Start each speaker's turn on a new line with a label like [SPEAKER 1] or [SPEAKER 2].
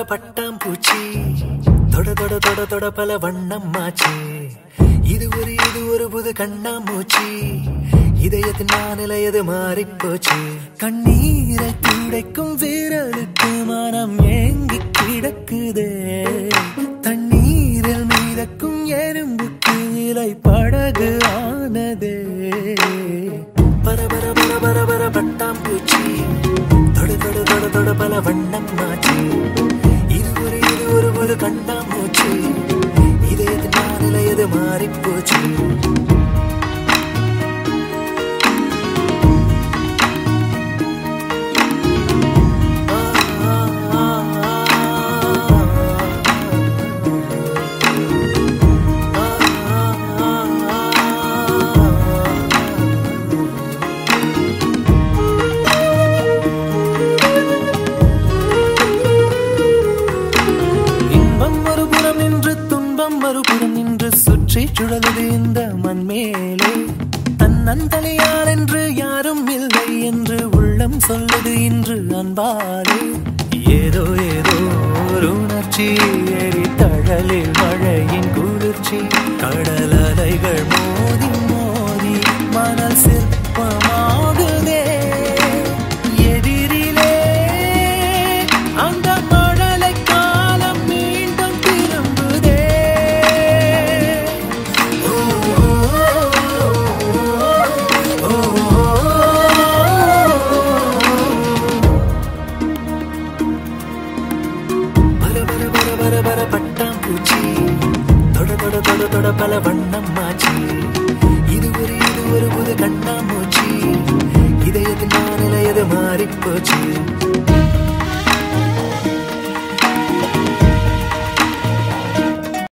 [SPEAKER 1] பட்டாம்பூச்சி தொட தொட தொட தொட பல வண்ணம் மாச்சு. இது ஒரு புது கண்ணாமூச்சி. இதயத்தின் மாநிலையது மாறிப்போச்சு. கண்ணீரை துடைக்கும் வீரலுக்கு மனம் ஏங்கி கிடக்குதே. தண்ணீரில் மீதக்கும் எறும்புக்கு இலை படகு ஆனதே. பரபர பரபர பர பட்டாம்பூச்சி தொட தொட தொட தொட பல வண்ணம் மாச்சு. இது ஒரு புது கண்ணாமூச்சி. இதயத்தின் மாநிலையது மாறிப்போச்சு. மறுபுறம் நின்று சுற்றி சுழலுது இந்த மண் மேலே. தன்னந்தலையார் என்று யாரும் இல்லை என்று உள்ளம் சொல்லுது இன்று அன்பாலே. ஏதோ ஏதோ ஒரு உணர்ச்சி ஏறி தழலில் மழையின் குளிர்ச்சி. கடல் அலைகள் மோதி மோதி மணல் சிற்பமாகுதே. எதிரிலே அந்த மழலை காலம் மீண்டும் திரும்புதே. பட்டாம்பூச்சி தொட தொட தொட தொட பல வண்ணம் மாச்சு. இது ஒரு புது கண்ணாமூச்சி. இதயத்தின் மாநிலையது மாறிப்போச்சு.